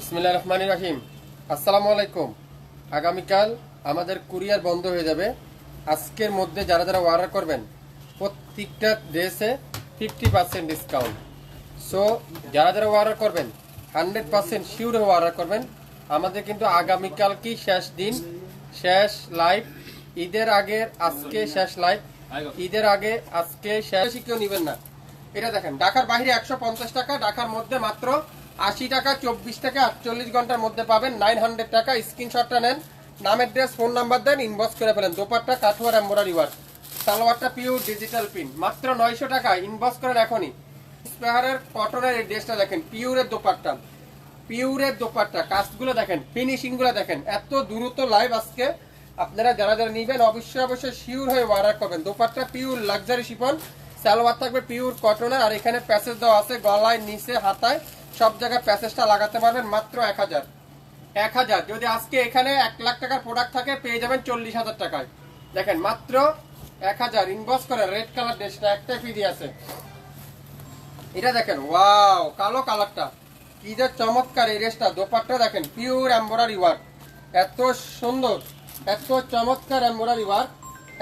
বিসমিল্লাহির রহমানির রহিম। আসসালামু আলাইকুম। আগামীকাল আমাদের কুরিয়ার বন্ধ হয়ে যাবে। আজকের মধ্যে যারা যারা অর্ডার করবেন প্রত্যেকটা ড্রেসে 50% ডিসকাউন্ট। সো যারা যারা অর্ডার করবেন 100% শিওর হয়ে অর্ডার করবেন। আমাদের কিন্তু আগামীকাল কি শেষ দিন, শেষ লাইভ। ঈদের আগে আজকে শেষ লাইভ, ঈদের আগে আজকে শেষ। কেউ নেবেন না। এটা দেখেন, ঢাকার বাইরে 150 টাকা, ঢাকার মধ্যে মাত্র 80 টাকা, 24 টাকা 48 ঘন্টার মধ্যে পাবেন। 900 টাকা। স্ক্রিনশটটা নেন, নামের ড্রেস, ফোন নাম্বার দেন, ইনবক্স করে ফেলেন। দোপাট্টা কাঠুয়ার এমব্রয়ডারি ওয়ার্ক, সালোয়ারটা পিওর ডিজিটাল প্রিন্ট, মাত্র 900 টাকা। ইনবক্স করেন এখনই। স্পেহারের কটনের এই ড্রেসটা দেখেন, পিওরের দোপাট্টা, পিওরের দোপাট্টা, কাজগুলো দেখেন, ফিনিশিং গুলো দেখেন। এত দ্রুত লাইভ আজকে। আপনারা যারা যারা নিবেন অবশ্যই শিওর হয়ে অর্ডার করবেন। Dupatta pure luxury chiffon, salwar থাকবে পিওর কটনের, আর এখানে প্যাসেজ দেওয়া আছে গলায়, নিচে, হাতায়, সব জায়গায় প্যাসেজটা লাগাতে পারবেন। মাত্র 1000 যদি আজকে এখানে 1 লাখ টাকার প্রোডাক্ট থাকে পেয়ে যাবেন 40,000 টাকায়। দেখেন মাত্র 1000। ইনবক্স করে। রেড কালার ড্রেসটা একটাই ফ্রি আছে। এটা দেখেন, ওয়াও, কালো কালারটা কি যে চমৎকার। এই ড্রেসটা দোপাট্টা দেখেন, পিওর এমব্রয়ডারি ওয়ার্ক, এত সুন্দর, এত চমৎকার এমব্রয়ডারি ওয়ার্ক,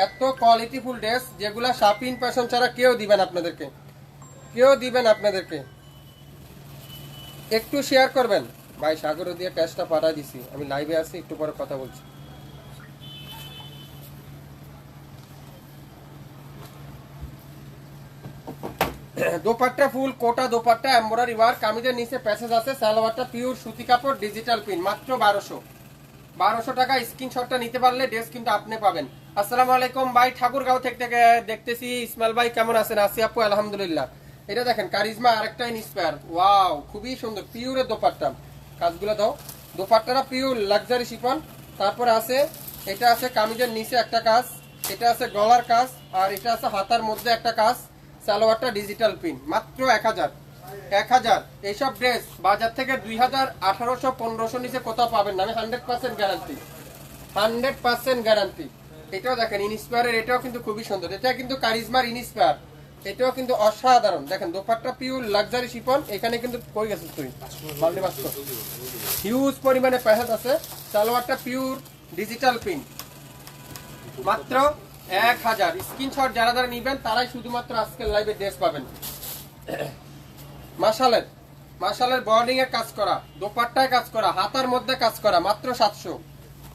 এত কোয়ালিটিফুল ড্রেস, যেগুলা শাপিং ফ্যাশন ছাড়া কেউ দিবেন আপনাদেরকে, কেউ দিবেন আপনাদেরকে। একটু শেয়ার করবেন ভাই। সাগর দিয়ে টেস্টটা পাঠা দিছি, আমি লাইভে আছি, একটু পরে কথা বলছি। দোপাট্টা ফুল কোটা দোপাট্টা এমব্রয়ডারি ওয়ার্ক, কামিজের নিচে প্যাসেজ আছে, সালোয়ারটা পিওর সুতি কাপড়, ডিজিটাল প্রিন্ট, মাত্র 1200 টাকা। স্ক্রিনশটটা নিতে পারলে ড্রেস কিন্তু আপনি পাবেন। আসসালামু আলাইকুম ভাই, ঠাকুরগাঁও থেকে দেখতেছি। ইসমাইল ভাই কেমন আছেন? আসি আপু, আলহামদুলিল্লাহ। এটা দেখেন কারিজমা, আরেকটা ইন্সপায়ার, ওয়াও, খুবই সুন্দর, পিওরের দোপাট্টা। কাজগুলো দাও। দোপাট্টাটা পিওর লাক্সারি শিফন। তারপরে আছে, এটা আছে কামিজের নিচে একটা কাজ, এটা আছে গলার কাজ, আর এটা আছে হাতার মধ্যে একটা কাজ। সালোয়ারটা ডিজিটাল প্রিন্ট, মাত্র 1000। এইসব ড্রেস বাজার থেকে 2000, 1800, 1500 নিচে কোথাও পাবেন না। আমি 100% গ্যারান্টি, 100% গ্যারান্টি। এটাও দেখেন ইনস্পায়ারের, এটাও কিন্তু খুবই সুন্দর। এটা কিন্তু কারিজমার ইনস্পায়ার, এটাও কিন্তু অসাধারণ। দেখেন দোপাট্টা পিওর লাক্সারি শিফন। এখানে কিন্তু কই গেছিস তুই? হিউজ পরিমাণে প্যাসেজ আছে। সালোয়ারটা পিওর ডিজিটাল প্রিন্ট, মাত্র 1000। স্ক্রিনশট যারা যারা নিবেন তারাই শুধুমাত্র আজকের লাইভে ড্রেস পাবেন। মাশালের বর্ডিং এর কাজ করা, দোপাট্টায় কাজ করা, হাতার মধ্যে কাজ করা, মাত্র 700।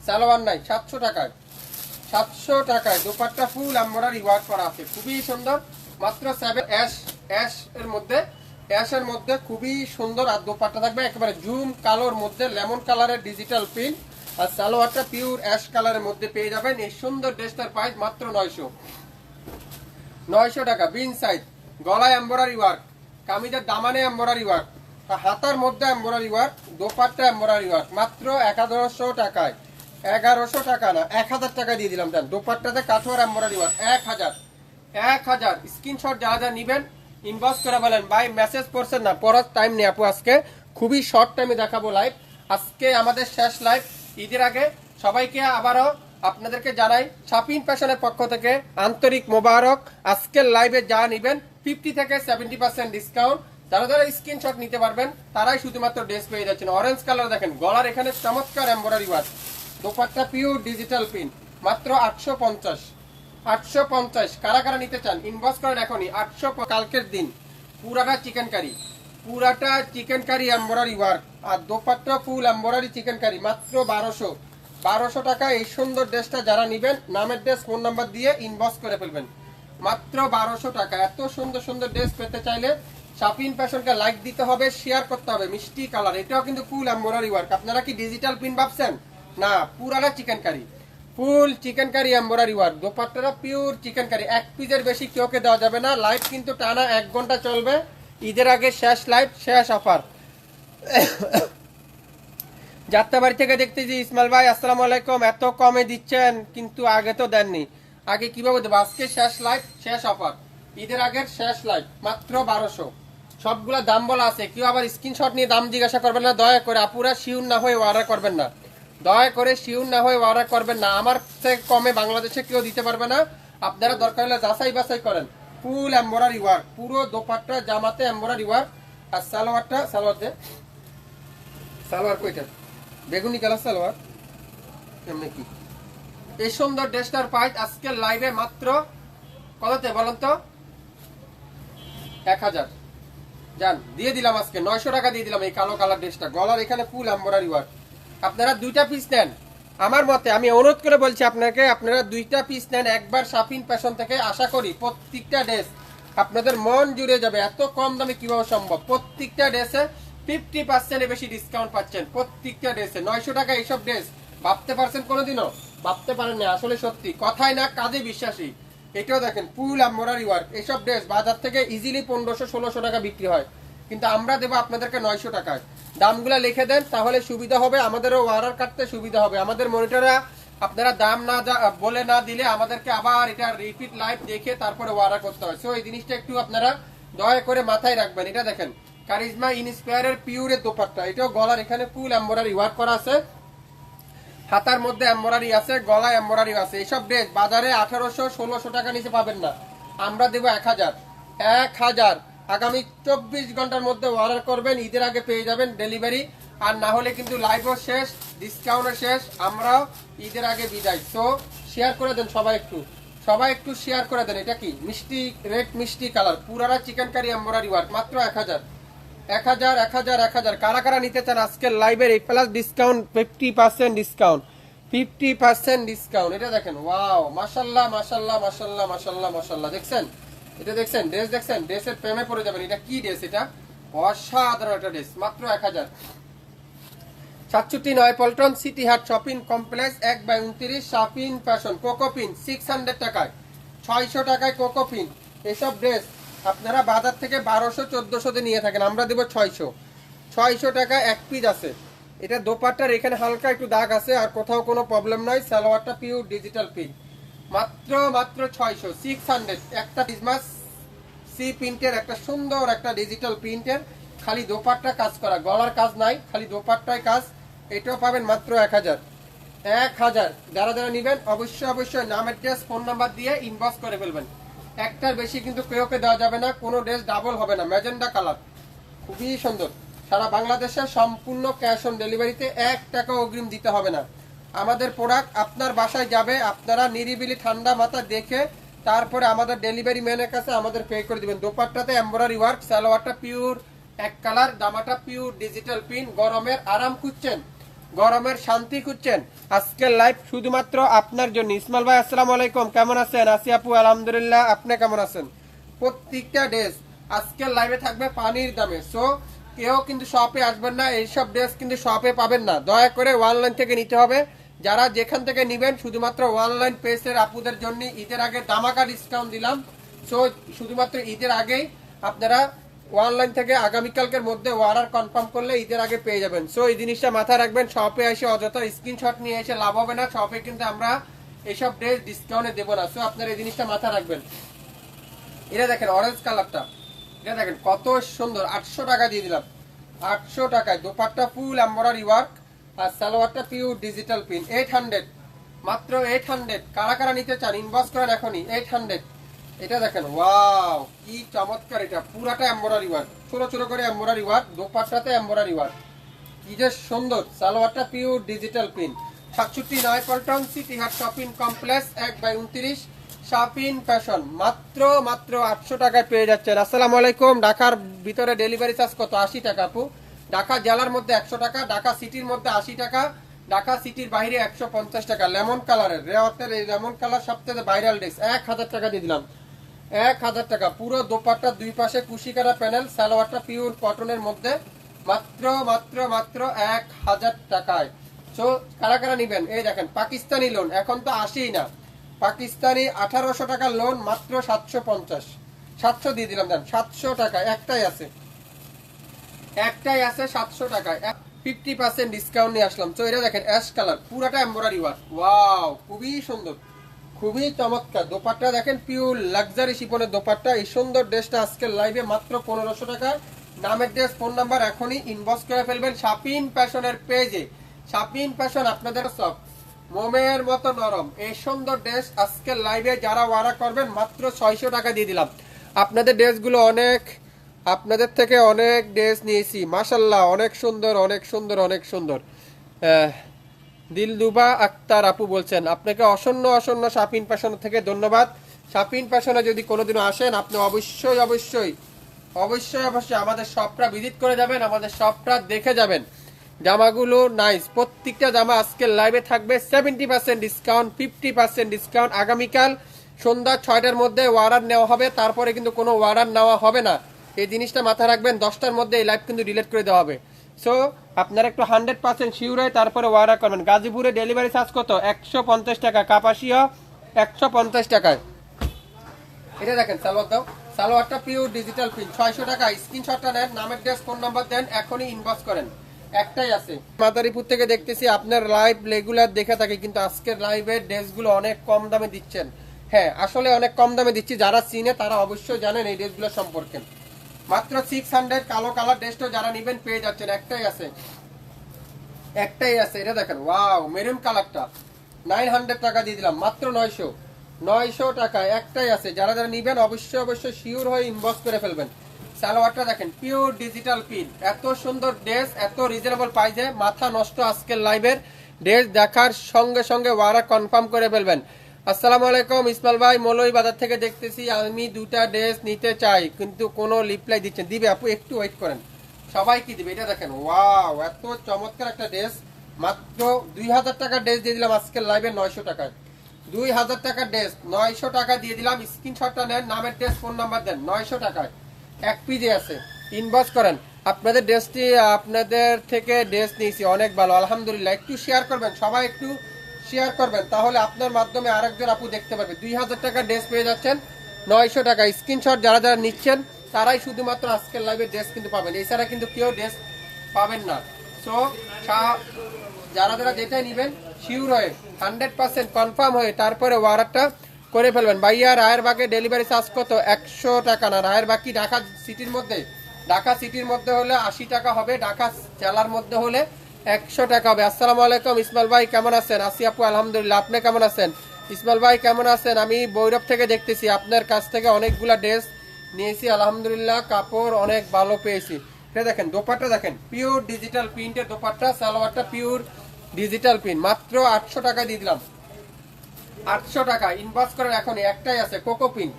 সালোয়ার নাই, 700 টাকায়, 700 টাকায়। দোপাট্টা ফুল এমব্রয়ডারি ওয়ার্ক করা আছে, খুবই সুন্দর, মাত্র 7। অ্যাশের মধ্যে খুবই সুন্দর। আর দোপাট্টা থাকবে একেবারে জুম কালোর মধ্যে, লেমন কালারের ডিজিটাল প্রিন্ট, আর সালোয়ারটা পিওর অ্যাশ কালারের মধ্যে পেয়ে যাবেন। এই সুন্দর ড্রেসটার প্রাইস মাত্র 900 টাকা। বিন সাইজ, গলায় এমব্রয়ডারি ওয়ার্ক, কামিজের দামানে এমব্রয়ডারি ওয়ার্ক, হাতার মধ্যে embroidery work, dupatta embroidery work, মাত্র 1100 টাকায়। 1100 টাকা না, 1000 টাকা দিয়ে দিলাম। দেন দোপাট্টাতে কাঠোয়ার এমব্রয়ডারি ওয়ার্ক, 1000। স্ক্রিনশট যা যা নিবেন ইনবক্স করে বলেন। ভাই মেসেজ করছেন না, পড়ার টাইম নেই আপু। আজকে খুবই শর্ট টাইমে দেখাবো লাইভ। আজকে আমাদের শেষ লাইভ ঈদের আগে। সবাইকে আবারও আপনাদেরকে জানাই শাপিং ফ্যাশনের পক্ষ থেকে আন্তরিক মোবারক। আজকের লাইভে যা নিবেন 50 থেকে 70% ডিসকাউন্ট। যারা যারা স্ক্রিনশট নিতে পারবেন তারাই শুধুমাত্র ড্রেস পেয়ে যাচ্ছেন। অরেঞ্জ কালার দেখেন, গলার এখানে চমৎকার embroidery work, dupatta pure digital print, মাত্র 850। কারা কারা নিতে চান ইনবক্স করেন এখনই। 800। কালকের দিন পুরাটা চিকেন কারি এমব্রয়ডারি ওয়ার্ক, আর dupatta full embroidery chikankari, মাত্র 1200 টাকা। এই সুন্দর ড্রেসটা যারা নিবেন নামের ড্রেস, ফোন নাম্বার দিয়ে ইনবক্স করে ফেলবেন, মাত্র 1200 টাকা। এত সুন্দর সুন্দর ড্রেস পেতে চাইলে শাপিং ফ্যাশনকে লাইক দিতে হবে, শেয়ার করতে হবে। মিষ্টি কালার, এটাও কিন্তু ফুল এমব্রয়ডারি ওয়ার্ক। আপনারা কি ডিজিটাল প্রিন্ট ভাবছেন? না, পুরাটা chikankari, full chikankari embroidery work. দোপাট্টাটা পিওর চিকেন কারি। এক পিসের বেশি কেউকে দেওয়া যাবে না। লাইভ কিন্তু টানা 1 ঘন্টা চলবে। ঈদের আগে শেষ লাইভ, শেষ অফার। যাত্রাবাড়ি থেকে দেখতেছি ইসমাইল ভাই, আসসালামু আলাইকুম। এত কমে দিচ্ছেন কিন্তু আগে তো দেননি। আগে কিভাবে দেবো? আজকে শেষ লাইভ, শেষ অফার, ঈদের আগের শেষ লাইভ, মাত্র 1200। সবগুলা দাম বলা আছে, কেউ আবার স্ক্রিনশট নিয়ে দাম জিজ্ঞাসা করবেন না দয়া করে। আপুরা শিওর না হয়ে অর্ডার করবেন না, দয়া করে শিওর না হয়ে অর্ডার করবেন না। আমার থেকে কমে বাংলাদেশে কেউ দিতে পারবে না। আপনারা দরকার হলে যাচাই বাছাই করেন। ফুল এমব্রয়ডারি ওয়ার্ক, পুরো দোপাট্টা জামাতে এমব্রয়ডারি ওয়ার্ক, আর সালোয়ার সালোয়ার কইটা বেগুনি কালার সালোয়ার এমনি কি এই সুন্দর ড্রেসটার প্রাইস আজকে লাইভে মাত্র কততে বলেন তো 1000 জান দিয়ে দিলাম আজকে 900 টাকা দিয়ে দিলাম এই কালো কালার ড্রেসটা গলার এখানে ফুল এমব্রয়ডারি ওয়ার্ক আপনারা দুইটা পিস নেন আমার মতে আমি অনুরোধ করে বলছি আপনাকে আপনারা দুইটা পিস নেন একবার শাফিন ফ্যাশন থেকে আশা করি প্রত্যেকটা ড্রেস আপনাদের মন জুড়ে যাবে এত কম দামে কিভাবে সম্ভব প্রত্যেকটা ড্রেসে 50% এর বেশি ডিসকাউন্ট পাচ্ছেন প্রত্যেকটা ড্রেসে 900 টাকা এইসব ড্রেস ভাবতে পারছেন কোনোদিনও ভাবতে পারেন না আসলে সত্যি কথাই না কাজে বিশ্বাসী এটাও দেখেন ফুল এমব্রয়ডারি ওয়ার্ক এইসব ড্রেস বাজার থেকে ইজিলি 1500-1600 টাকা বিক্রি হয় কিন্তু আমরা দেবো আপনাদেরকে 900 টাকায় দামগুলা লিখে দেন তাহলে সুবিধা হবে আমাদেরও অর্ডার কাটতে সুবিধা হবে আমাদের মনিটররা আপনারা দাম না বলে না দিলে আমাদেরকে আবার এটা রিপিট লাইভ দেখে তারপরে অর্ডার করতে হয় সো এই জিনিসটা একটু আপনারা দয়া করে মাথায় রাখবেন এটা দেখেন কারিজমা ইনস্পায়ারের পিওরের দোপাট্টা এটাও গলার এখানে ফুল এমব্রয়ডারি ওয়ার্ক করা আছে হাতার মধ্যে এমব্রয়ডারি আছে গলায় এমব্রয়ডারি আছে এইসব ড্রেস বাজারে 1800-1600 টাকা নিচে পাবেন না আমরা দেবো 1000 আগামী 24 ঘন্টার মধ্যে অর্ডার করবেন ঈদের আগে পেয়ে যাবেন ডেলিভারি আর না হলে কিন্তু লাইভও শেষ ডিসকাউন্টও শেষ আমরাও ঈদের আগে বিদায় সো শেয়ার করে দেন সবাই একটু শেয়ার করে দেন এটা কি মিষ্টি রেড মিষ্টি কালার পুরারা চিকেন কারি এমব্রয়ডারি ওয়ার্ক মাত্র 1000 কারা কারা নিতে চান আজকের লাইভের এই প্লাস ডিসকাউন্ট 50% ডিসকাউন্ট এটা দেখেন ওয়াও মাশাআল্লাহ মাশাআল্লাহ মাশাআল্লাহ মাশাআল্লাহ মাশাআল্লাহ দেখছেন এটা দেখছেন ড্রেসের প্রেমে পড়ে যাবেন এটা কি ড্রেস এটা অসাধারণ একটা ড্রেস মাত্র 1000 67 পল্টন সিটি হাট শপিং কমপ্লেক্স 1/29 শাফিন ফ্যাশন কোকোপিন 600 টাকায় 600 টাকায় কোকোপিন এসব ড্রেস আপনারা বাজার থেকে 1200-1400 তে নিয়ে থাকেন আমরা দেব 600 টাকা এক পিস আছে এটা দোপাট্টার এখানে হালকা একটু দাগ আছে আর কোথাও কোনো প্রবলেম নাই সালোয়ারটা পিওর ডিজিটাল প্রিন্ট মাত্র 600 একটা ক্রিসমাস সি প্রিন্টের একটা সুন্দর একটা ডিজিটাল প্রিন্টের খালি দোপাট্টা কাজ করা গলার কাজ নাই খালি দোপাট্টায় কাজ এটাও পাবেন মাত্র 1000 যারা নেবেন অবশ্যই নাম অ্যাড্রেস ফোন নাম্বার দিয়ে ইনবক্স করে ফেলবেন একটার বেশি কিন্তু কেউকে দেওয়া যাবে না কোনো ড্রেস ডাবল হবে না ম্যাজেন্ডা কালার খুবই সুন্দর সারা বাংলাদেশে সম্পূর্ণ ক্যাশ অন ডেলিভারিতে 1 টাকা অগ্রিম দিতে হবে না আমাদের প্রোডাক্ট আপনার বাসায় যাবে আপনারা নিরিবিলি ঠান্ডা মাথা দেখে তারপরে আমাদের ডেলিভারি ম্যানের কাছে আমাদের পে করে দিবেন দোপাট্টাতে এমব্রয়ডারি ওয়ার্ক সালোয়ারটা পিওর এক কালার দামাটা পিওর ডিজিটাল প্রিন্ট গরমের আরাম খুঁজছেন গরমের শান্তি খুঁজছেন আজকের লাইভ শুধুমাত্র আপনার জন্য ইসমাইল ভাই আসসালামু আলাইকুম কেমন আছেন আসিয়া আপু আলহামদুলিল্লাহ আপনি কেমন আছেন প্রত্যেকটা ড্রেস আজকের লাইভে থাকবে পানির দামে সো কেউ কিন্তু শপে আসবেন না এইসব ড্রেস কিন্তু শপে পাবেন না দয়া করে অনলাইন থেকে নিতে হবে যারা যেখান থেকে নেবেন শুধুমাত্র অনলাইন পেজের আপুদের জন্য ঈদের আগে দামাকা ডিসকাউন্ট দিলাম সো শুধুমাত্র ঈদের আগেই আপনারা অনলাইন থেকে আগামীকালকের মধ্যে অর্ডার কনফার্ম করলে ঈদের আগে পেয়ে যাবেন সো এই জিনিসটা মাথায় রাখবেন শপে এসে অযথা স্ক্রিনশট নিয়ে এসে লাভ হবে না শপে কিন্তু আমরা এইসব ড্রেস ডিসকাউন্টে দেবো না সো আপনারা এই জিনিসটা মাথায় রাখবেন এটা দেখেন অরেঞ্জ কালারটা এটা দেখেন কত সুন্দর 800 টাকা দিয়ে দিলাম 800 টাকায় দোপাট্টা ফুল এমব্রয়ডারি ওয়ার্ক আর সালোয়ারটা পিওর ডিজিটাল প্রিন্ট 800 মাত্র 800 কারা কারা নিতে চান ইনবক্স করেন এখনই 800 এটা দেখেন ওয়াও কি চমৎকার এটা পুরাটা এমব্রয়ডারি ওয়ার্ক ছোট ছোট করে এমব্রয়ডারি ওয়ার্ক দোপাট্টাতে এমব্রয়ডারি ওয়ার্ক কি যে সুন্দর সালোয়ারটা pure digital print 67 Paltan city হাট শপিং কমপ্লেক্স 1/29 শাফিন ফ্যাশন মাত্র 800 টাকায় পেয়ে যাচ্ছেন আসসালামু আলাইকুম ঢাকার ভিতরে ডেলিভারি চার্জ কত 80 টাকা আপু ঢাকা জেলার মধ্যে 100 টাকা ঢাকা সিটির মধ্যে 80 টাকা ঢাকা সিটির বাইরে 150 টাকা লেমন কালারের রেওয়াতের এই লেমন কালার সবথেকে ভাইরাল ড্রেস 1000 টাকা দিয়ে দিলাম 1000 টাকা পুরো দোপাট্টা দুই পাশে কুশি করা প্যানেল সালোয়ারটা পিওর কটনের মধ্যে মাত্র 1000 টাকায় সো কারা কারা নেবেন এই দেখেন পাকিস্তানি লোন এখন তো আসেই না পাকিস্তানি 1800 টাকা লোন মাত্র 750 দিয়ে দিলাম দেন 700 টাকা একটাই আছে 700 টাকায় 50% ডিসকাউন্ট নিয়ে আসলাম তো এটা দেখেন অ্যাশ কালার পুরাটা এমব্রয়ডারি ওয়ার্ক ওয়াও খুবই সুন্দর খুবই চমৎকার দোপাট্টা দেখেন পিওর লাক্সারি শিপনের দোপাট্টা এই সুন্দর ড্রেসটা আজকের লাইভে মাত্র 1500 টাকা নামের ড্রেস ফোন নাম্বার এখনই ইনবক্স করে ফেলবেন শাফিন ফ্যাশনের পেজে শাফিন ফ্যাশন আপনাদের সব মোমের মতো নরম এই সুন্দর ড্রেস আজকের লাইভে যারা অর্ডার করবেন মাত্র 600 টাকা দিয়ে দিলাম আপনাদের ড্রেসগুলো অনেক আপনাদের থেকে অনেক ড্রেস নিয়েছি, মাশাল্লাহ, অনেক সুন্দর, অনেক সুন্দর, অনেক সুন্দর। দিলদুবা আক্তার আপু বলছেন, আপনাকে অসংখ্য অসংখ্য শাপিন ফ্যাশন থেকে ধন্যবাদ। শাপিন ফ্যাশনে যদি কোনোদিনও আসেন, আপনি অবশ্যই অবশ্যই অবশ্যই অবশ্যই আমাদের শপটা ভিজিট করে যাবেন, আমাদের শপটা দেখে যাবেন। জামাগুলো নাইস, প্রত্যেকটা জামা আজকের লাইভে থাকবে 70% ডিসকাউন্ট, 50% ডিসকাউন্ট। আগামীকাল সন্ধ্যা 6টার মধ্যে অর্ডার নেওয়া হবে, তারপরে কিন্তু কোনো অর্ডার নেওয়া হবে না। এই জিনিসটা মাথায় রাখবেন, 10টার মধ্যে এই লাইভ কিন্তু ডিলিট করে দেওয়া হবে। সো আপনারা একটু 100% শিওর হয়ে তারপরে অর্ডার করবেন। গাজীপুরে ডেলিভারি চার্জ কত? 150 টাকা, কাপাসিয়া 150 টাকায়। এটা দেখেন, সালোয়ার দাও, সালোয়ারটা পিওর ডিজিটাল প্রিন্ট, 600 টাকা। স্ক্রিনশটটা নেন, নামের ড্রেস, ফোন নাম্বার দেন, এখনই ইনবক্স করেন। একটাই আছে। মাদারীপুর থেকে দেখতেছি আপনার লাইভ রেগুলার দেখে থাকি, কিন্তু আজকের লাইভের ড্রেসগুলো অনেক কম দামে দিচ্ছেন। হ্যাঁ, আসলে অনেক কম দামে দিচ্ছি, যারা চিনে তারা অবশ্যই জানেন এই ড্রেসগুলো সম্পর্কে। মাত্র 600, কালো কালার ড্রেসটা যারা নেবেন পেয়ে যাচ্ছেন। একটাই আছে, একটাই আছে। এটা দেখেন, ওয়াও, মেরুন কালারটা 900 টাকা দিয়ে দিলাম, মাত্র 900 টাকা। একটাই আছে, যারা যারা নিবেন অবশ্যই অবশ্যই শিওর হয়ে ইনবক্স করে ফেলবেন। সালোয়ারটা দেখেন, পিওর ডিজিটাল প্রিন্ট, এত সুন্দর ড্রেস, এত রিজনেবল প্রাইসে, মাথা নষ্ট। আজকের লাইভের ড্রেস দেখার সঙ্গে সঙ্গে ওয়ারা কনফার্ম করে ফেলবেন। আসসালামু আলাইকুম ইসমাইল ভাই, মলই বাজার থেকে দেখতেছি, আমি দুটা ড্রেস নিতে চাই, কিন্তু কোনো রিপ্লাই দিচ্ছেন। দিবে আপু, একটু ওয়েট করেন, সবাই কি দিবে। এটা দেখেন, ওয়াও, এত চমৎকার একটা ড্রেস, মাত্র 2000 টাকার ড্রেস দিয়ে দিলাম আজকের লাইভে 900 টাকায়। 2000 টাকার ড্রেস 900 টাকা দিয়ে দিলাম। স্ক্রিনশটটা নেন, নামের ড্রেস, ফোন নাম্বার দেন, 900 টাকায় এক পিজে আছে। ইনবক্স করেন। আপনাদের ড্রেসটি, আপনাদের থেকে ড্রেস নিয়েছি, অনেক ভালো আলহামদুলিল্লাহ। একটু শেয়ার করবেন, সবাই একটু শেয়ার করবেন, তাহলে আপনার মাধ্যমে আরেকজন আপু দেখতে পারবে। 2000 টাকার ড্রেস পেয়ে যাচ্ছেন 900 টাকা। স্ক্রিনশট যারা যারা নিচ্ছেন তারাই শুধুমাত্র আজকের লাইভে ড্রেস কিন্তু পাবেন, এছাড়া কিন্তু কেউ ড্রেস পাবেন না। সো যারা যারা যেটাই নেবেন শিওর হয়ে 100% কনফার্ম হয়ে তারপরে অর্ডারটা করে ফেলবেন। ভাইয়া, রায়েরবাগে ডেলিভারি চার্জ কত? 100 টাকা না, রায়েরবাগ কি ঢাকা সিটির মধ্যে? ঢাকা সিটির মধ্যে হলে 80 টাকা হবে, ঢাকা জেলার মধ্যে হলে 100 টাকা হবে। আসসালামু আলাইকুম ইসমাইল ভাই, কেমন আছেন? আসি আপু, আলহামদুলিল্লাহ, আপনি কেমন আছেন? ইসমাইল ভাই কেমন আছেন? আমি বৈরব থেকে দেখতেছি, আপনার কাছ থেকে অনেকগুলা ড্রেস নিয়েছি, আলহামদুলিল্লাহ, কাপড় অনেক ভালো পেয়েছি। দেখেন দোপাট্টা, দেখেন পিওর ডিজিটাল প্রিন্টের দোপাট্টা, সালোয়ারটা পিওর ডিজিটাল প্রিন্ট, মাত্র 800 টাকা দিয়ে দিলাম। 800 টাকা ইনবক্স করেন এখনই। একটাই আছে, কোকো প্রিন্ট।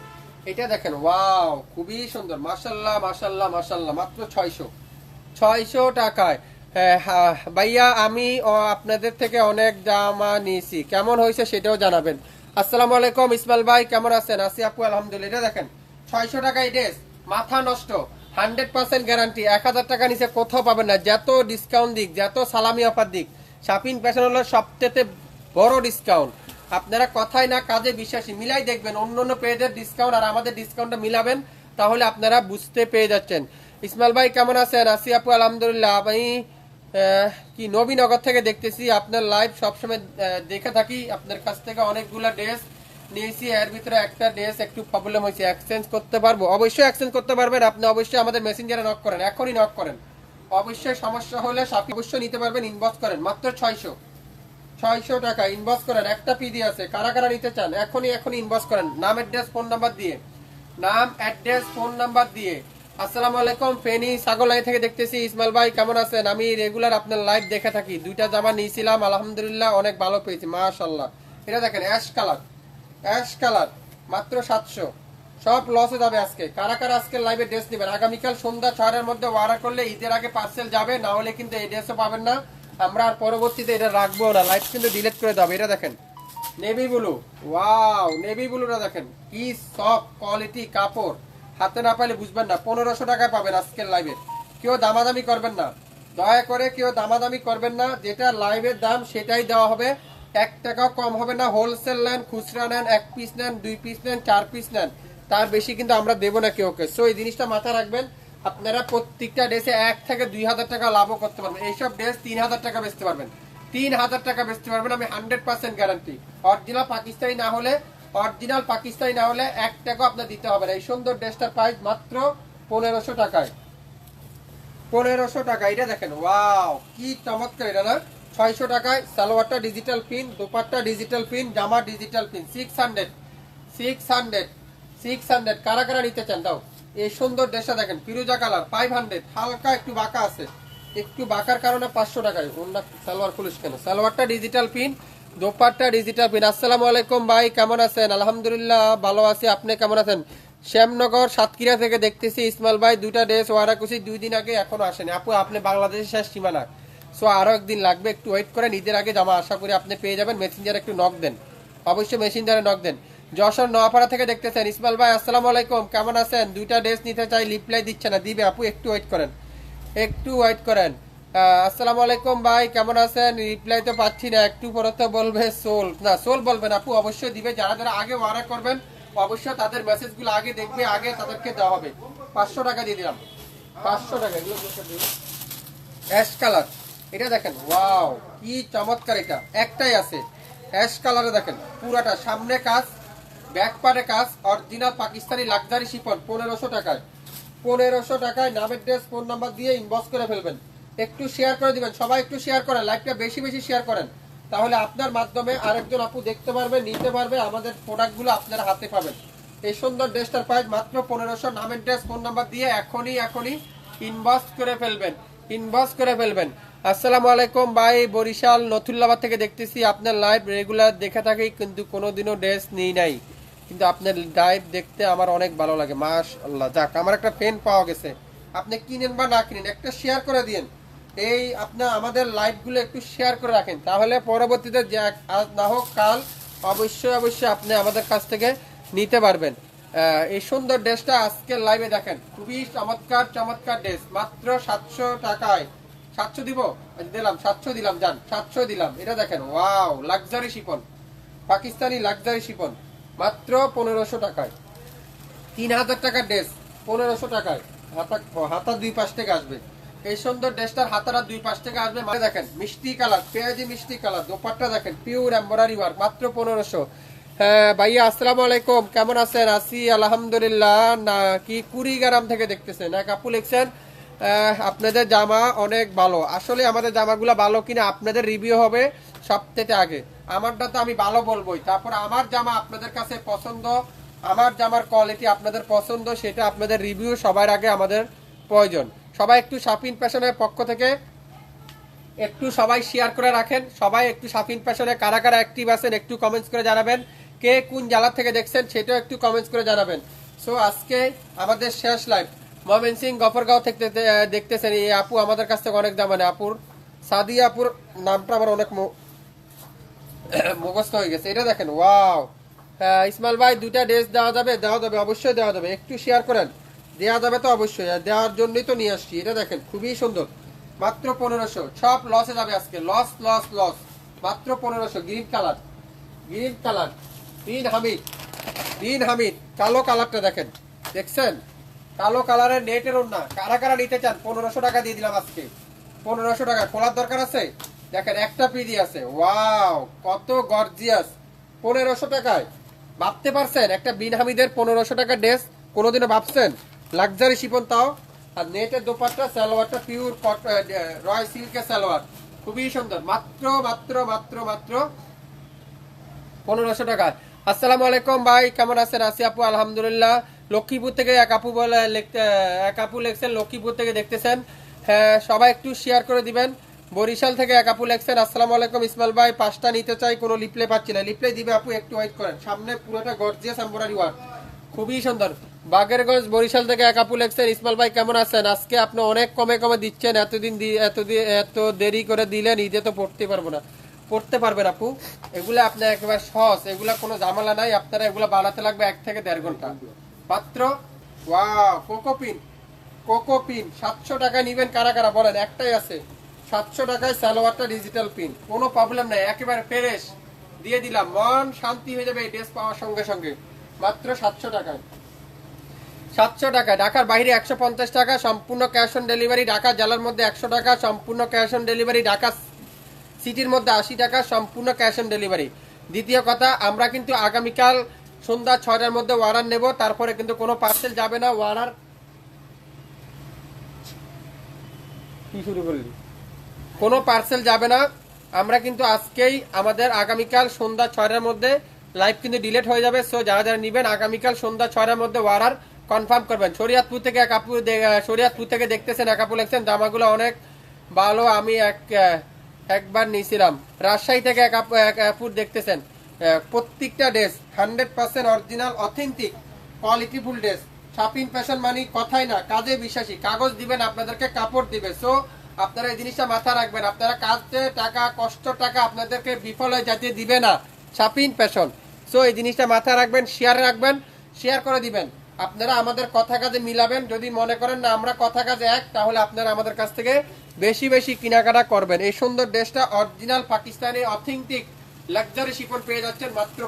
এটা দেখেন, ওয়াও, খুবই সুন্দর, মাশাল্লাহ মাশাল্লাহ মাশাল্লাহ, মাত্র 600 টাকায়। হ্যাঁ ভাইয়া, আমি আপনাদের থেকে অনেক জামা নিয়েছি, কেমন হয়েছে সেটাও জানাবেন। আসসালামু আলাইকুম ইসমাইল ভাই, কেমন আছেন? আসি আপু, আলহামদুলিল্লাহ। এটা দেখেন, 600 টাকায় ড্রেস, মাথা নষ্ট, 100% গ্যারান্টি। 1000 টাকা নিচে কোথাও পাবেন না। যত ডিসকাউন্ট দিক, যত সালামি অফার দিক, শাপিন ফ্যাশন হলো সবচেয়ে বড় ডিসকাউন্ট। আপনারা কথাই না কাজে বিশ্বাসী, মিলাই দেখবেন অন্য অন্য পেজের ডিসকাউন্ট আর আমাদের ডিসকাউন্টটা মিলাবেন, তাহলে আপনারা বুঝতে পেরে যাচ্ছেন। ইসমাইল ভাই কেমন আছেন? আসি আপু, আলহামদুলিল্লাহ। আমি কি নবীনগর থেকে দেখতেছি, আপনার লাইভ সবসময় দেখে থাকি, আপনার কাছ থেকে অনেকগুলা ড্রেস নিয়েছি, এর ভিতরে একটা ড্রেস একটু প্রবলেম হয়েছে, এক্সচেঞ্জ করতে পারবো? অবশ্যই এক্সচেঞ্জ করতে পারবেন, আপনি অবশ্যই আমাদের মেসেঞ্জারে নক করেন, এখনই নক করেন। অবশ্যই সমস্যা হলে অবশ্যই নিতে পারবেন, ইনবক্স করেন। মাত্র 600 টাকা ইনবক্স করেন। একটা পিডি আছে, কারা কারা নিতে চান এখনই এখনই ইনবক্স করেন, নাম অ্যাড্রেস ফোন নাম্বার দিয়ে, নাম অ্যাড্রেস ফোন নাম্বার দিয়ে। আসসালামু আলাইকুম, ফেনী ছাগলাই থেকে দেখতেছি। ইসমাইল ভাই কেমন আছেন? আমি রেগুলার আপনার লাইভ দেখে থাকি, দুইটা জামা নিয়েছিলাম, আলহামদুলিল্লাহ অনেক ভালো পেয়েছি, মাশাআল্লাহ। এটা দেখেন, অ্যাশ কালার, অ্যাশ কালার, মাত্র 700। সব লসে যাবে আজকে। কারা কারা আজকে লাইভে ড্রেস নেবেন? আগামীকাল সন্ধ্যা 6টার মধ্যে অর্ডার করলে ঈদের আগে পার্সেল যাবে, না হলে কিন্তু এই ড্রেসও পাবেন না। আমরা আর পরবর্তীতে এটা রাখবো না, লাইভ কিন্তু ডিলিট করে দেবো। এটা দেখেন, নেভি ব্লু, ওয়াও, নেভি ব্লুটা দেখেন, কি সফট কোয়ালিটি কাপড়, হাতে না পাইলে বুঝবেন না। 1500 টাকায় পাবেন আজকের লাইভে। কেউ দামাদামি করবেন না, দয়া করে কেউ দামাদামি করবেন না, যেটা লাইভের দাম সেটাই দেওয়া হবে, 1 টাকাও কম হবে না। হোলসেল নেন, খুচরা নেন, 1 পিস নেন, 2 পিস নেন, 4 পিস নেন, তার বেশি কিন্তু আমরা দেবো না কেউকে। সো এই জিনিসটা মাথায় রাখবেন, আপনারা প্রত্যেকটা ড্রেসে 1 থেকে 2000 টাকা লাভও করতে পারবেন। এইসব ড্রেস 3000 টাকা বেচতে পারবেন, 3000 টাকা বেচতে পারবেন, আমি 100% গ্যারান্টি। অরিজিনাল পাকিস্তানি না হলে, অরিজিনাল পাকিস্তানি না হলে 1 টাকা আপনার দিতে হবে না। এই সুন্দর ড্রেসটার প্রাইস মাত্র 1500 টাকায়, 1500 টাকা। এটা দেখেন, ওয়াও, কি চমৎকার, এটা না? 600 টাকায়। সালোয়ারটা digital print, dupatta digital print, জামা ডিজিটাল প্রিন্ট, 600 কারা কারা নিতে চান? দাও, এই সুন্দর ড্রেসটা দেখেন, ফিরোজা কালার, 500, হালকা একটু বাঁকা আছে, একটু বাঁকার কারণে 500 টাকায়। অন্য সালোয়ার খুলিস কেন? সালোয়ারটা digital print, dupatta digital print. আসসালামু আলাইকুম ভাই, কেমন আছেন? আলহামদুলিল্লাহ ভালো আছি, আপনি কেমন আছেন? শ্যামনগর সাতক্ষীরা থেকে দেখতেছি ইসমাইল ভাই, দুইটা ড্রেস অর্ডার করছি 2 দিন আগে, এখনো আসেনি। আপু আপনি বাংলাদেশের শেষ সীমানা, সো আরো একদিন লাগবে, একটু ওয়েট করেন, ঈদের আগে জামা আশা করি আপনি পেয়ে যাবেন। মেসেঞ্জারে একটু নক দেন, অবশ্যই মেসেঞ্জারে নক দেন। যশোর নোয়াপাড়া থেকে দেখতেছেন ইসমাইল ভাই, আসসালামু আলাইকুম, কেমন আছেন? দুইটা ড্রেস নিতে চাই, রিপ্লাই দিচ্ছে না, দিবে আপু, একটু ওয়েট করেন, একটু ওয়েট করেন। আসসালামু আলাইকুম ভাই, কেমন আছেন? রিপ্লাই তো পাচ্ছি না, একটু পরে তো বলবে সোল, না সোল বলবেন আপু, অবশ্যই দিবে। যারা যারা আগে অর্ডার করবেন অবশ্যই তাদের মেসেজগুলো আগে দেখবে, আগে তাদেরকে দেওয়া হবে। 500 টাকা দিয়ে দিলাম, 500 টাকা। এগুলো অ্যাশ কালার, এটা দেখেন, ওয়াও কি চমৎকার, এটা একটাই আছে অ্যাশ কালারে, দেখেন পুরাটা সামনে কাজ, ব্যাক পারে কাজ, অরিজিনাল পাকিস্তানি লাক্সারি শিফন, 1500 টাকায়। 1500 টাকায় নামের ড্রেস, ফোন নাম্বার দিয়ে ইনবক্স করে ফেলবেন। একটু শেয়ার করে দিবেন, সবাই একটু শেয়ার করেন, লাইভটা বেশি বেশি শেয়ার করেন, তাহলে আপনার মাধ্যমে আরেকজন আপু দেখতে পারবে, নিতে পারবে, আমাদের প্রোডাক্টগুলো আপনারা হাতে পাবেন। এই সুন্দর ড্রেসটার প্রাইস মাত্র 1500। নামের ড্রেস, ফোন নাম্বার দিয়ে এখনই ইনবক্স করে ফেলবেন, ইনবক্স করে ফেলবেন। আসসালামু আলাইকুম ভাই, বরিশাল নথুল্লাবাদ থেকে দেখতেছি আপনার লাইভ, রেগুলার দেখে থাকি কিন্তু কোনোদিনও ড্রেস নিই নাই, কিন্তু আপনার লাইভ দেখতে আমার অনেক ভালো লাগে, মাশাআল্লাহ। যাক, আমার একটা ফ্রেন্ড পাওয়া গেছে। আপনি কিনেন বা না কিনেন, একটা শেয়ার করে দিন। এই আপনার আমাদের লাইভগুলো একটু শেয়ার করে রাখেন, তাহলে পরবর্তীতে যে আজ না হোক কাল অবশ্যই আপনি আমাদের কাছ থেকে নিতে পারবেন। এই সুন্দর ড্রেসটা আজকের লাইভে দেখেন, খুবই চমৎকার চমৎকার ড্রেস, মাত্র 700 টাকায়। 700 দিব, দিলাম 700, দিলাম যান 700 দিলাম। এটা দেখেন, wow luxury chiffon, Pakistani luxury chiffon, মাত্র 1500 টাকায়। 3000 টাকার ড্রেস 1500 টাকায়। হাতা দুই পাশ থেকে আসবে, এই সুন্দর ড্রেসটার হাতারা দুই পাশ থেকে আসবে। মানে দেখেন মিষ্টি কালার, পেঁয়াজি মিষ্টি কালার, দোপাট্টা দেখেন পিওর এমব্রয়ডারি ওয়ার্ক, মাত্র 1500। হ্যাঁ ভাইয়া, আসসালামু আলাইকুম, কেমন আছেন? আছি আলহামদুলিল্লাহ। না কি কুড়িগ্রাম থেকে দেখতেছেন? এক আপু লিখছেন আপনাদের জামা অনেক ভালো। আসলে আমাদের জামাগুলো ভালো কিনা আপনাদের রিভিউ হবে সবথেকে আগে। আমারটা তো আমি ভালো বলবোই, তারপর আমার জামা আপনাদের কাছে পছন্দ, আমার জামার কোয়ালিটি আপনাদের পছন্দ, সেটা আপনাদের রিভিউ সবার আগে আমাদের প্রয়োজন। সবাই একটু শাফিন ফ্যাশনের পক্ষ থেকে একটু সবাই শেয়ার করে রাখেন, সবাই একটু শাফিন ফ্যাশনে কারা কারা অ্যাক্টিভ আছেন একটু কমেন্টস করে জানাবেন, কে কোন জেলা থেকে দেখছেন সেটাও একটু কমেন্টস করে জানাবেন। সো আজকে আমাদের শেষ লাইভ, ময়মনসিং গফরগাঁও থেকে দেখতেছেন এই আপু আমাদের কাছ থেকে অনেক দাম, মানে আপুর সাদিয়া আপুর নামটা আমার অনেক মুখস্থ হয়ে গেছে। এটা দেখেন, ওয়াও। ইসমাইল ভাই, দুইটা ড্রেস দেওয়া যাবে? দেওয়া যাবে, অবশ্যই দেওয়া যাবে, একটু শেয়ার করেন, দেওয়া যাবে তো অবশ্যই, দেওয়ার জন্যই তো নিয়ে আসছি। এটা দেখেন খুবই সুন্দর, মাত্র 1500। সব লসে যাবে আজকে, লস লস লস, মাত্র 1500। Green colour, green colour, green Hamid, green Hamid, কালো কালারটা দেখেন, দেখছেন কালো কালারের নেটের ওড়না, কারা কারা নিতে চান? 1500 টাকা দিয়ে দিলাম আজকে, 1500 টাকা। খোলার দরকার আছে? দেখেন একটা পিডি আছে, ওয়াও কত গর্জিয়াস, 1500 টাকায়। ভাবতে পারছেন একটা বিন হামিদের 1500 টাকা ড্রেস? কোনোদিনও ভাবছেন? লাক্সারি শিপন, তাও আর নেটের দোপাট্টা, সালোয়ারটা পিওর রয় সিল্কের সালোয়ার, খুবই সুন্দর, মাত্র মাত্র মাত্র মাত্র 1500 টাকা। আসসালামু আলাইকুম ভাই, কেমন আছেন? আছি আপু আলহামদুলিল্লাহ। লক্ষ্মীপুর থেকে এক আপু বলে এক আপু লেখছেন, লক্ষ্মীপুর থেকে দেখতেছেন। হ্যাঁ, সবাই একটু শেয়ার করে দিবেন। বরিশাল থেকে এক আপু লেখছেন, আসসালামু আলাইকুম ইসমাইল ভাই, 5টা নিতে চাই, কোনো লিপ্লে পাচ্ছি না। লিপ্লে দিবে আপু, একটু ওয়েট করেন। সামনে পুরোটা গর্জিয়াস এমব্রয়ডারি ওয়ার্ক, খুবই সুন্দর। বাগেরগঞ্জ বরিশাল থেকে এক আপু লেখছেন, ইসমাইল ভাই কেমন আছেন? আজকে আপনি অনেক কমে কমে দিচ্ছেন, এত দেরি করে দিলেন, ঈদে তো পড়তে পারবো না। পড়তে পারবেন আপু, এগুলা আপনার একেবারে সহজ, এগুলা কোনো ঝামেলা নাই। আপনারা এগুলা বানাতে লাগবে 1 থেকে 1.5 ঘন্টা মাত্র। ওয়াও, কোকোপিন, কোকোপিন 700 টাকায় নিবেন কারা কারা বলেন? একটাই আছে, 700 টাকায় সালোয়ারটা ডিজিটাল পিন, কোনো প্রবলেম নাই, একেবারে ফ্রেশ দিয়ে দিলাম, মন শান্তি হয়ে যাবে এই ড্রেস পাওয়ার সঙ্গে সঙ্গে। মাত্র 700 টাকায়, 700 টাকা। ঢাকার বাইরে 150 টাকা সম্পূর্ণ ক্যাশ অন ডেলিভারি, ঢাকা জেলার মধ্যে 100 টাকা সম্পূর্ণ ক্যাশ অন ডেলিভারি, ঢাকা সিটির মধ্যে 80 টাকা সম্পূর্ণ ক্যাশ অন ডেলিভারি। দ্বিতীয় কথা, আমরা কিন্তু আগামীকাল সন্ধ্যা 6টার মধ্যে অর্ডার নেব, তারপরে কিন্তু কোনো পার্সেল যাবে না। অর্ডার কি শুরু করলি? কোনো পার্সেল যাবে না। আমরা কিন্তু আজকেই আমাদের আগামীকাল সন্ধ্যা 6টার মধ্যে লাইভ কিন্তু ডিলেট হয়ে যাবে। সো যারা যারা নেবেন আগামীকাল সন্ধ্যা 6টার মধ্যে অর্ডার কনফার্ম করবেন। শরীয়তপুর থেকে এক আপু শরীয়তপুর থেকে দেখতেছেন, এক আপু লিখছেন জামাগুলো অনেক ভালো, আমি একবার নিয়েছিলাম। রাজশাহী থেকে এক আপু দেখতেছেন, প্রত্যেকটা ড্রেস 100% অরিজিনাল অথেন্টিক কোয়ালিটিফুল ড্রেস। শাপিং ফ্যাশন মানে কথাই না, কাজে বিশ্বাসী, কাগজ দিবেন আপনাদেরকে কাপড় দিবে। সো আপনারা এই জিনিসটা মাথায় রাখবেন, আপনারা কাজে টাকা কষ্ট টাকা আপনাদেরকে বিফল হয়ে যেতে দিবে না শাপিং ফ্যাশন। সো এই জিনিসটা মাথায় রাখবেন, শেয়ার রাখবেন, শেয়ার করে দিবেন। আপনারা আমাদের কথা কাজে মিলাবেন, যদি মনে করেন না আমরা কথা কাজে এক, তাহলে আপনারা আমাদের কাছ থেকে বেশি বেশি কেনাকাটা করবেন। এই সুন্দর ড্রেসটা original Pakistani authentic luxury chiffon পেয়ে যাচ্ছেন মাত্র